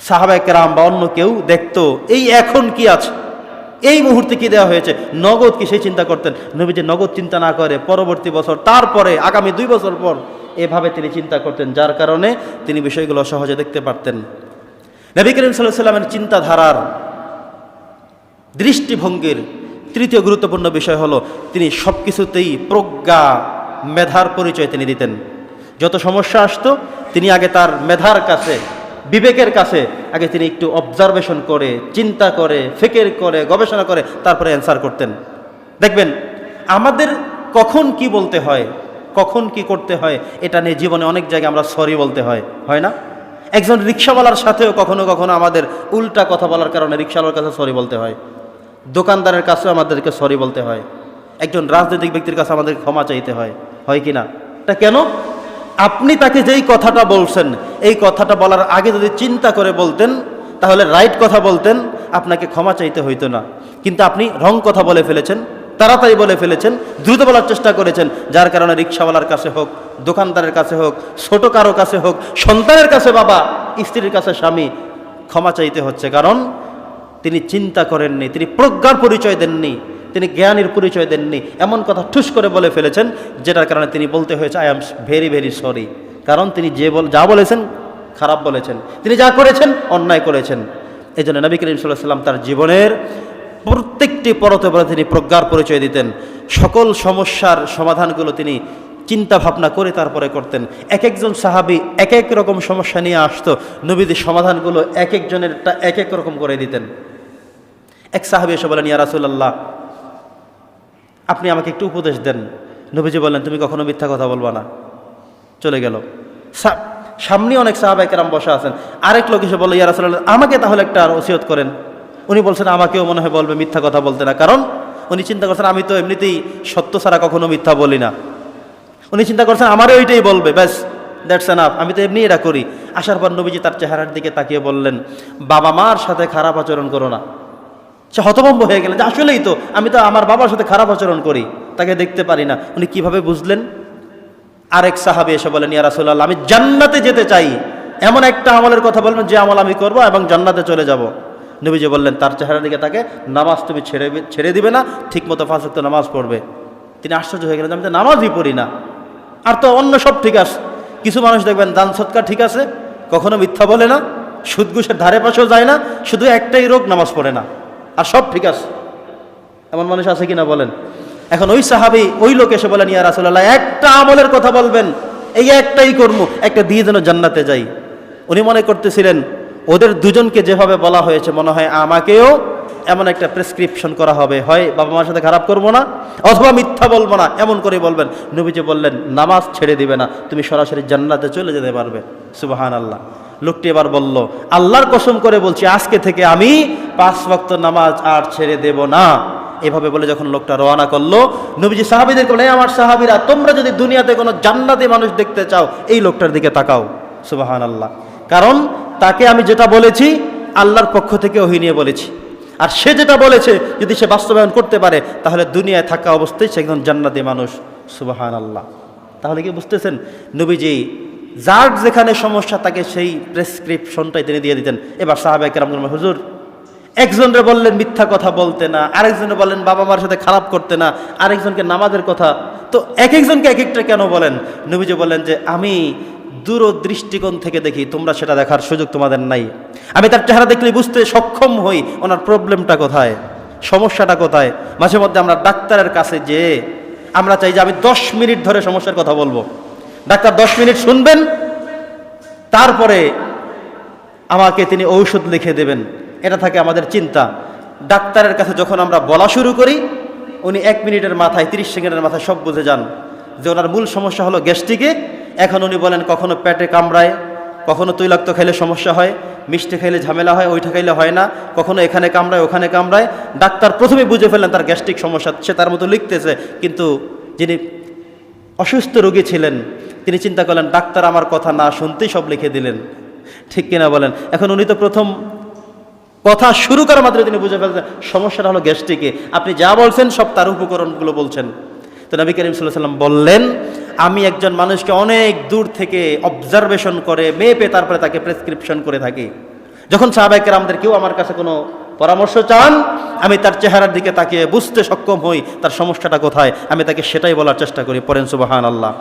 সাহাবায়ে কেরাম বা অন্য কেউ দেখতো এই এখন কি আছে, এই মুহূর্তে কি দেওয়া হয়েছে, নগদ কি, সেই চিন্তা করতেন। নবীজি নগদ চিন্তা না করে পরবর্তী বছর, তারপরে আগামী 2 বছর পর এভাবে তিনি চিন্তা করতেন, যার কারণে তিনি বিষয়গুলো সহজে দেখতে পারতেন। নবী করিম সাল্লাল্লাহু আলাইহি ওয়াসাল্লামের চিন্তাধারার, দৃষ্টিভঙ্গির তৃতীয় গুরুত্বপূর্ণ বিষয় হলো তিনি সব কিছুতেই প্রজ্ঞা, মেধার পরিচয় তিনি দিতেন। যত সমস্যা আসতো তিনি আগে তার মেধার কাছে, বিবেকের কাছে আগে তিনি একটু অবজারভেশন করে, চিন্তা করে, ফিকির করে, গবেষণা করে তারপরে অ্যান্সার করতেন। দেখবেন আমাদের কখন কি বলতে হয়, কখন কি করতে হয়, এটা নিয়ে জীবনে অনেক জায়গায় আমরা সরি বলতে হয় না? একজন রিক্সাওয়ালার সাথেও কখনো কখনো আমাদের উল্টা কথা বলার কারণে রিক্সাওয়ালার কাছে সরি বলতে হয়, দোকানদারের কাছেও আমাদেরকে সরি বলতে হয়, একজন রাজনৈতিক ব্যক্তির কাছে আমাদেরকে ক্ষমা চাইতে হয় কি না? এটা কেন? আপনি তাকে যেই কথাটা বলছেন, এই কথাটা বলার আগে যদি চিন্তা করে বলতেন, তাহলে রাইট কথা বলতেন, আপনাকে ক্ষমা চাইতে হইতো না। কিন্তু আপনি রং কথা বলে ফেলেছেন, তাড়াতাড়ি বলে ফেলেছেন, দ্রুত বলার চেষ্টা করেছেন, যার কারণে রিক্সাওয়ালার কাছে হোক, দোকানদারের কাছে হোক, ছোট কারো কাছে হোক, সন্তানের কাছে বাবা, স্ত্রীর কাছে স্বামী, ক্ষমা চাইতে হচ্ছে। কারণ তিনি চিন্তা করেননি, তিনি প্রজ্ঞার পরিচয় দেননি, তিনি জ্ঞানের পরিচয় দেননি, এমন কথা ঠুস করে বলে ফেলেছেন, যেটার কারণে তিনি বলতে হয়েছে I am very very sorry. কারণ তিনি যা বলেছেন খারাপ বলেছেন, তিনি যা করেছেন অন্যায় করেছেন। এই জন্য নবী করিম সাল্লাল্লাহু আলাইহি ওয়াসাল্লাম তার জীবনের প্রত্যেকটি পরতে পরতে তিনি প্রজ্ঞার পরিচয় দিতেন। সকল সমস্যার সমাধানগুলো তিনি চিন্তা ভাবনা করে তারপরে করতেন। এক একজন সাহাবী এক এক রকম সমস্যা নিয়ে আসতো, নবীজি সমাধানগুলো এক একজনেরটা এক এক রকম করে দিতেন। এক সাহাবী এসে বলেন, ইয়া রাসূলুল্লাহ, আপনি আমাকে একটু উপদেশ দেন। নবীজি বললেন, তুমি কখনো মিথ্যা কথা বলবা না। চলে গেল। সামনে অনেক সাহাবায়ে কেরাম বসা আছেন। আরেক লোক এসে বলল, ইয়া রাসূলুল্লাহ, আমাকে তাহলে একটা ওসিয়ত করেন। উনি বলছেন, আমাকেও মনে হয় বলবে মিথ্যা কথা বলতে না। কারণ উনি চিন্তা করছেন আমি তো এমনিতেই সত্য ছাড়া কখনো মিথ্যা বলি না। উনি চিন্তা করছেন আমারও ওইটাই বলবে, ব্যাস দ্যাটস এনাফ, আমি তো এমনি এটা করি। আসার পর নবীজি তার চেহারার দিকে তাকিয়ে বললেন, বাবা মার সাথে খারাপ আচরণ করো না। সে হতভম্ব হয়ে গেলেন যে আসলেই তো, আমি তো আমার বাবার সাথে খারাপ আচরণ করি, তাকে দেখতে পারি না। উনি কিভাবে বুঝলেন? আরেক সাহাবী এসে বলেন, ইয়া রাসূলুল্লাহ, আমি জান্নাতে যেতে চাই, এমন একটা আমলের কথা বলবেন যে আমল আমি করব এবং জান্নাতে চলে যাব। নবীজি বললেন, তার চেহারার দিকে তাকে, নামাজ তুমি ছেড়ে দিবে না, ঠিকমতো 5 ওয়াক্ত নামাজ পড়বে। তিনি আশ্চর্য হয়ে গেলেন, আমি তো নামাজই পড়ি না, আর তো অন্য সব ঠিক আছে। কিছু মানুষ দেখবেন দান সৎকার ঠিক আছে, কখনো মিথ্যা বলে না, সুদ ঘুষের ধারে পাশেও যায় না, শুধু একটাই রোগ, নামাজ পড়ে না, আর সব ঠিক আছে। এমন মানুষ আছে কিনা বলেন? এখন ওই সাহাবী ওই লোক এসে বলেন, ইয়া রাসূলুল্লাহ, একটা আমলের কথা বলবেন, এই একটাই কর্ম, একটা দিয়ে যেন জান্নাতে যাই। উনি মনে করতেছিলেন ওদের দুজনকে যেভাবে বলা হয়েছে, মনে হয় আমাকেও এমন একটা প্রেসক্রিপশন করা হবে, হয় বাবা মার সাথে খারাপ করবো না, অথবা মিথ্যা বলবো না, এমন করে বলবেন। নবীজি বললেন, নামাজ ছেড়ে দিবে না, তুমি সরাসরি জান্নাতে চলে যেতে পারবে। সুবহানাল্লাহ। লোকটি এবার বলল, আল্লাহর কসম করে বলছি, আজকে থেকে আমি 5 ওয়াক্ত নামাজ আর ছেড়ে দেব না। এভাবে বলে যখন লোকটা রওনা করলো, নবীজি সাহাবীদের বললেন, আমার সাহাবীরা, তোমরা যদি দুনিয়াতে কোনো জান্নাতি মানুষ দেখতে চাও, এই লোকটার দিকে তাকাও। সুবহানাল্লাহ। কারণ তাকে আমি যেটা বলেছি আল্লাহর পক্ষ থেকে ওহী নিয়ে বলেছি, আর সে যেটা বলেছে যদি সে বাস্তবায়ন করতে পারে, তাহলে দুনিয়ায় থাকা অবস্থায় সে একজন জান্নাতি মানুষ। সুবহানাল্লাহ। তাহলে কি বুঝতেছেন, নবীজি যার যেখানে সমস্যা তাকে সেই প্রেসক্রিপশনটাই তিনি দিয়ে দিতেন। এবার সাহাবায়ে কেরাম বললেন, হুজুর, একজনরে বললেন মিথ্যা কথা বলতে না, আরেকজনে বললেন বাবা মার সাথে খারাপ করতে না, আরেকজনকে নামাজের কথা, তো এক একজনকে এক একটা কেন বলেন? নবীজি বললেন যে আমি দূরদৃষ্টিকোণ থেকে দেখি, তোমরা সেটা দেখার সুযোগ তোমাদের নাই। আমি তার চেহারা দেখলে বুঝতে সক্ষম হই ওনার প্রবলেমটা কোথায়, সমস্যাটা কোথায়। মাঝে মধ্যে আমরা ডাক্তারের কাছে যে আমরা চাই যে আমি 10 মিনিট ধরে সমস্যার কথা বলবো, ডাক্তার 10 মিনিট শুনবেন, তারপরে আমাকে তিনি ঔষধ লিখে দেবেন, এটা থাকে আমাদের চিন্তা। ডাক্তারের কাছে যখন আমরা বলা শুরু করি, উনি 1 মিনিটের মাথায়, 30 সেকেন্ডের মাথায় সব বুঝে যান যে ওনার মূল সমস্যা হলো গ্যাস্ট্রিকে। এখন উনি বলেন কখনো পেটে কামড়ায়, কখনো তৈলাক্ত খাইলে সমস্যা হয়, মিষ্টি খাইলে ঝামেলা হয়, ওইটা খাইলে হয় না, কখনো এখানে কামড়ায় ওখানে কামড়ায়। ডাক্তার প্রথমে বুঝে ফেললেন তার গ্যাস্ট্রিক সমস্যা, সে তার মতো লিখতেছে, কিন্তু যিনি অসুস্থ রোগী ছিলেন তিনি চিন্তা করলেন ডাক্তার আমার কথা না শুনতেই সব লিখে দিলেন। ঠিক কিনা বলেন? এখন উনি তো প্রথম কথা শুরু করার মাত্র তিনি বুঝে ফেলছেন সমস্যাটা হলো গ্যাস্ট্রিকে, আপনি যা বলছেন সব তার উপকরণগুলো বলছেন। তো নবী করিম সাল্লাল্লাহু আলাইহি ওয়াসাল্লাম বললেন, আমি একজন মানুষকে অনেক দূর থেকে অবজারভেশন করে মেপে তারপরে তাকে প্রেসক্রিপশন করে থাকি। যখন সাহাবায়ে কেরামদের কেউ আমার কাছে কোনো পরামর্শ চান, আমি তার চেহারার দিকে তাকিয়ে বুঝতে সক্ষম হই তার সমস্যাটা কোথায়, আমি তাকে সেটাই বলার চেষ্টা করি। পড়েন সুবহানাল্লাহ।